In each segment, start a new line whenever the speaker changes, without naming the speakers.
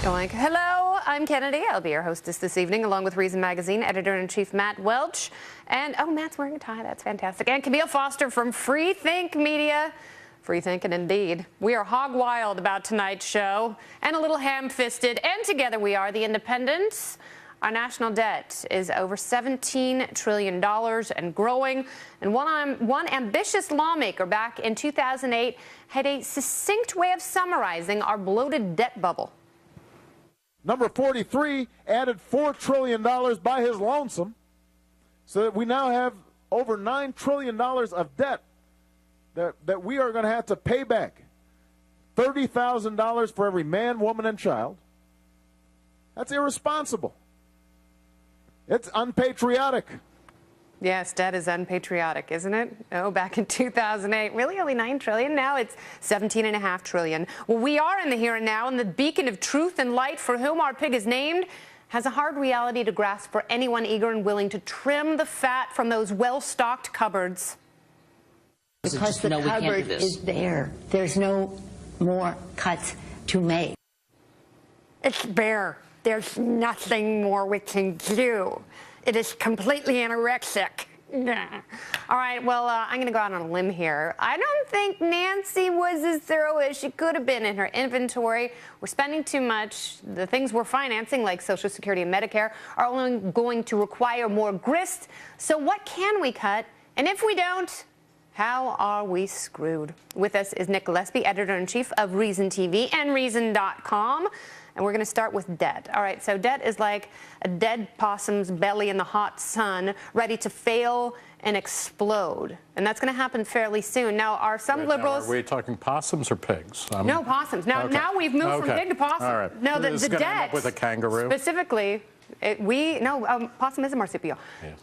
Doink. Hello, I'm Kennedy. I'll be your hostess this evening, along with Reason Magazine editor-in-chief Matt Welch. And, oh, Matt's wearing a tie. That's fantastic. And Camille Foster from Free Think Media. Free thinking indeed. We are hog wild about tonight's show and a little ham-fisted. And together we are the Independents. Our national debt is over $17 trillion and growing. And one ambitious lawmaker back in 2008 had a succinct way of summarizing our bloated debt bubble.
Number 43 added $4 trillion by his lonesome, so that we now have over $9 trillion of debt that we are going to have to pay back. $30,000 for every man, woman, and child. That's irresponsible. It's unpatriotic.
Yes, debt is unpatriotic, isn't it? Oh, back in 2008, really only $9 trillion. Now it's $17.5 trillion. Well, we are in the here and now, and the beacon of truth and light for whom our pig is named has a hard reality to grasp for anyone eager and willing to trim the fat from those well-stocked cupboards.
Because the cupboard is there. There's no more cuts to make.
It's bare. There's nothing more we can do. It is completely anorexic.
All right, well, I'm going to go out on a limb here. I don't think Nancy was as thorough as she could have been in her inventory. We're spending too much. The things we're financing, like Social Security and Medicare, are only going to require more grist. So what can we cut? And if we don't, how are we screwed? With us is Nick Gillespie, editor-in-chief of Reason TV and Reason.com. And we're going to start with debt. All right, so debt is like a dead possum's belly in the hot sun, ready to fail and explode. And that's going to happen fairly soon. Now, are some liberals...
Are we talking possums or pigs?
No, possums. Now, now we've moved from pig to possum.
All right.
No, the debt...
End up with a kangaroo?
Specifically, possum is a marsupial.
Yeah.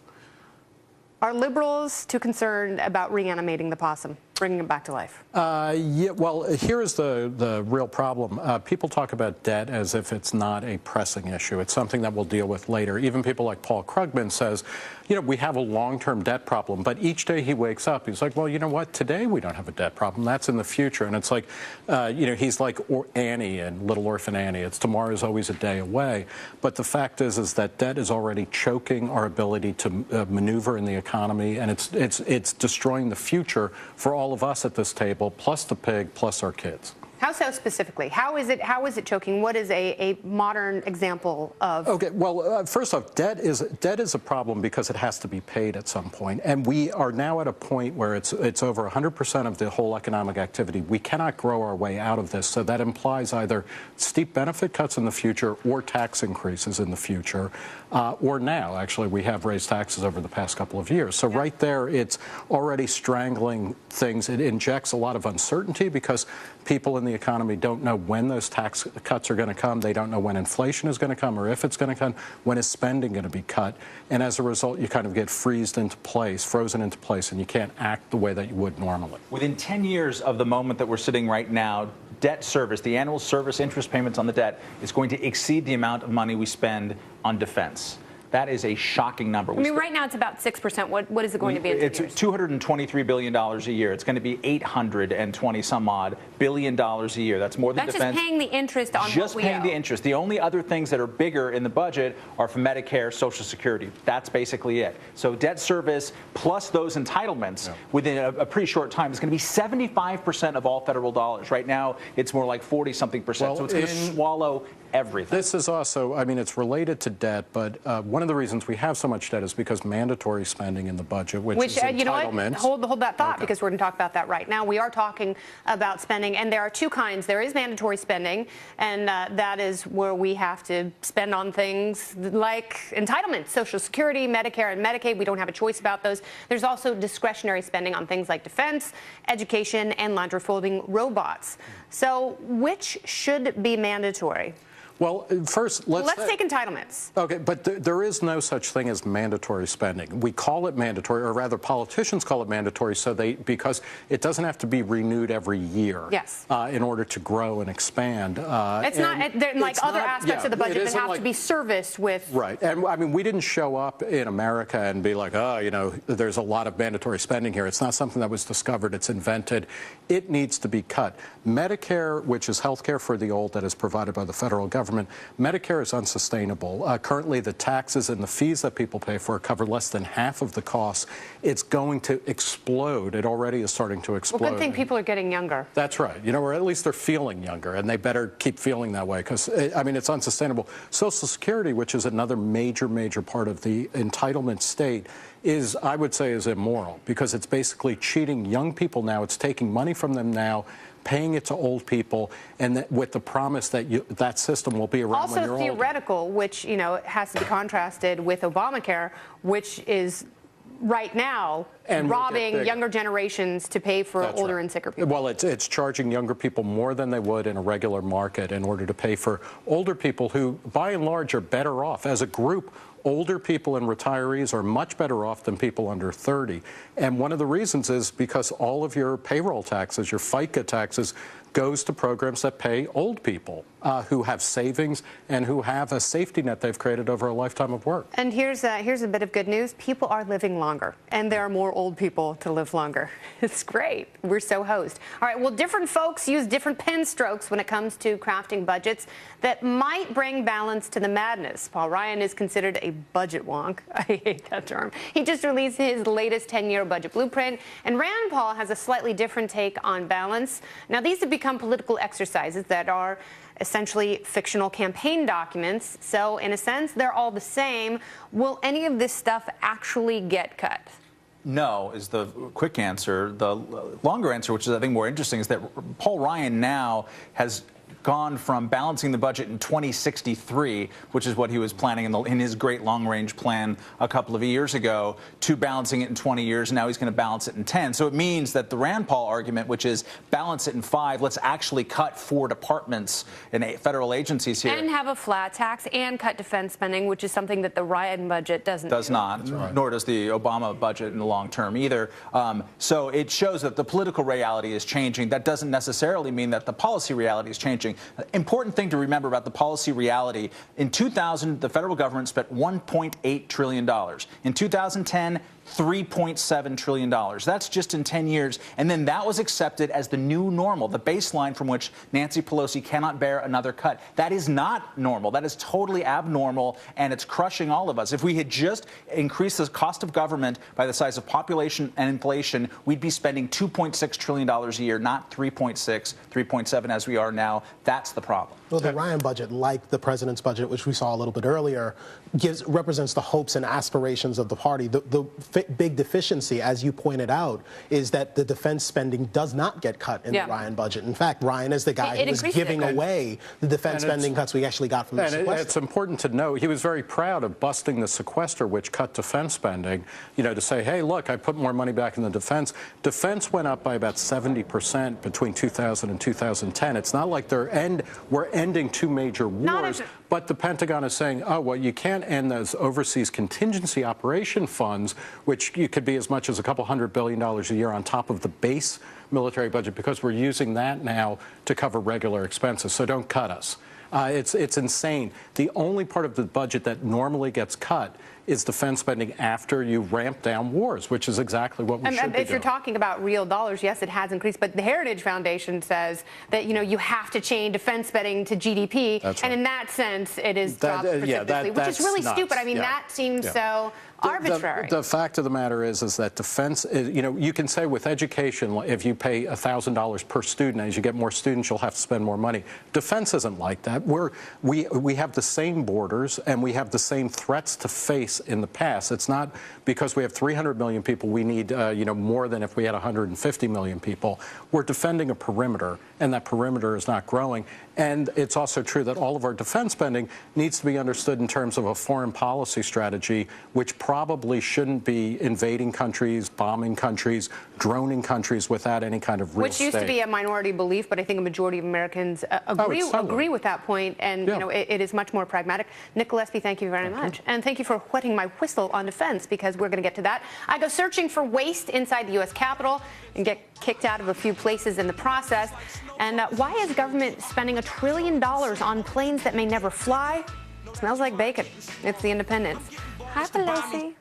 Are liberals too concerned about reanimating the possum, bringing him back to life?
Yeah, well, here's the real problem. People talk about debt as if it's not a pressing issue. It's something that we'll deal with later. Even people like Paul Krugman says, you know, we have a long-term debt problem, but each day he wakes up, he's like, well, you know what? Today we don't have a debt problem. That's in the future. And it's like, you know, he's like Annie and Little Orphan Annie. It's tomorrow's always a day away. But the fact is that debt is already choking our ability to maneuver in the economy, and it's destroying the future for all of us at this table, plus the pig, plus our kids.
How so specifically? How is it choking? What is a modern example of?
Okay, well, first off, debt is a problem because it has to be paid at some point, and we are now at a point where it's over 100% of the whole economic activity. We cannot grow our way out of this, so that implies either steep benefit cuts in the future or tax increases in the future, or now, actually, we have raised taxes over the past couple of years. So right there, it's already strangling things. It injects a lot of uncertainty because people in the economy don't know when those tax cuts are going to come. They don't know when inflation is going to come or if it's going to come. When is spending going to be cut? And as a result, you kind of get frozen into place, and you can't act the way that you would normally.
Within 10 years of the moment that we're sitting right now, debt service, the annual service interest payments on the debt, is going to exceed the amount of money we spend on defense. That is a shocking number.
I mean, right now it's about 6%. What is it going to be in 10 years?
It's $223 billion a year. It's going to be $820 some odd billion a year. That's more than
defense.
That's
just paying the interest on what we owe.
Just paying the interest. The only other things that are bigger in the budget are for Medicare, Social Security. That's basically it. So debt service plus those entitlements within a pretty short time is going to be 75% of all federal dollars. Right now, it's more like 40-something%.
Well,
so it's going to swallow everything.
This is also, I mean, it's related to debt, but one of the reasons we have so much debt is because mandatory spending in the budget, which is entitlements.
You know what? Hold that thought, because we're going to talk about that right now. We are talking about spending, and there are two kinds. There is mandatory spending, and that is where we have to spend on things like entitlements, Social Security, Medicare, and Medicaid. We don't have a choice about those. There's also discretionary spending on things like defense, education, and laundry folding robots. So which should be mandatory?
Well, first, let's
take entitlements.
Okay, but there is no such thing as mandatory spending. We call it mandatory, or rather, politicians call it mandatory, because it doesn't have to be renewed every year.
Yes.
In order to grow and expand.
It's not like other aspects of the budget that have to be serviced with.
Right, and I mean, we didn't show up in America and be like, oh, you know, there's a lot of mandatory spending here. It's not something that was discovered. It's invented. It needs to be cut. Medicare, which is health care for the old that is provided by the federal government, government. Medicare is unsustainable. Currently, the taxes and the fees that people pay for cover less than half of the costs. It's going to explode. It already is starting to explode.
Well, good thing people are getting younger.
That's right. Or at least they're feeling younger, and they better keep feeling that way because, I mean, it's unsustainable. Social Security, which is another major part of the entitlement state, is, I would say, is immoral because it's basically cheating young people now. It's taking money from them now, paying it to old people, and with the promise that that system will be around when you're
Also
older.
theoretical, which, has to be contrasted with Obamacare, which is right now
and
robbing younger generations to pay for
That's
older
right.
and sicker people.
Well, it's charging younger people more than they would in a regular market in order to pay for older people who, by and large, are better off. As a group, older people and retirees are much better off than people under 30. And one of the reasons is because all of your payroll taxes, your FICA taxes, goes to programs that pay old people who have savings and who have a safety net they've created over a lifetime of work.
And here's a bit of good news. People are living longer, and there are more old people to live longer. It's great. We're so hosed. All right, well, different folks use different pen strokes when it comes to crafting budgets that might bring balance to the madness. Paul Ryan is considered a budget wonk. I hate that term. He just released his latest 10-year budget blueprint, and Rand Paul has a slightly different take on balance. Now, these have become political exercises that are essentially fictional campaign documents. So in a sense, they're all the same. Will any of this stuff actually get cut?
No, is the quick answer. The longer answer, which is I think more interesting, is that Paul Ryan now has gone from balancing the budget in 2063, which is what he was planning in his great long-range plan a couple of years ago, to balancing it in 20 years. And now he's going to balance it in 10. So it means that the Rand Paul argument, which is balance it in 5, let's actually cut 4 departments and federal agencies here.
And have a flat tax and cut defense spending, which is something that the Ryan budget doesn't do.
Does not, right. Nor does the Obama budget in the long term either. So it shows that the political reality is changing. That doesn't necessarily mean that the policy reality is changing. Important thing to remember about the policy reality, in 2000, the federal government spent $1.8 trillion. In 2010, $3.7 trillion. That's just in 10 years. And then that was accepted as the new normal, the baseline from which Nancy Pelosi cannot bear another cut. That is not normal. That is totally abnormal, and it's crushing all of us. If we had just increased the cost of government by the size of population and inflation, we'd be spending $2.6 trillion a year, not 3.6, 3.7 as we are now. That's the problem.
Well, the Ryan budget, like the president's budget, which we saw a little bit earlier, represents the hopes and aspirations of the party. The big deficiency, as you pointed out, is that the defense spending does not get cut in the Ryan budget. In fact, Ryan is the guy who is giving away the defense spending cuts we actually got from the sequester.
It's important to note, he was very proud of busting the sequester, which cut defense spending, to say, hey, look, I put more money back in the defense. Defense went up by about 70% between 2000 and 2010. It's not like we're ending 2 major wars, but the Pentagon is saying, oh, well, you can't end those overseas contingency operation funds, which you could be as much as a couple $100 billion a year on top of the base military budget, because we're using that now to cover regular expenses. So don't cut us. It's insane. The only part of the budget that normally gets cut is defense spending after you ramp down wars, which is exactly what we should be doing.
If you're talking about real dollars, yes, it has increased, but the Heritage Foundation says that, you have to chain defense spending to GDP, and in that sense, it is dropped precipitously, which is really stupid. I mean, that seems so arbitrary.
The fact of the matter is that defense, you can say with education, if you pay $1,000 per student, as you get more students, you'll have to spend more money. Defense isn't like that. We have the same borders, and we have the same threats to face in the past. It's not because we have 300 million people, we need, more than if we had 150 million people. We're defending a perimeter, and that perimeter is not growing. And it's also true that all of our defense spending needs to be understood in terms of a foreign policy strategy, which probably shouldn't be invading countries, bombing countries, droning countries without any kind of real
Which used to be a minority belief, but I think a majority of Americans agree with that point, and it is much more pragmatic. Nick Gillespie, thank you very much. And thank you for whetting my whistle on defense, because we're going to get to that. I go searching for waste inside the U.S. Capitol and get kicked out of a few places in the process. And why is government spending $1 trillion on planes that may never fly? Smells like bacon. It's the Independence. Hi, Pelosi.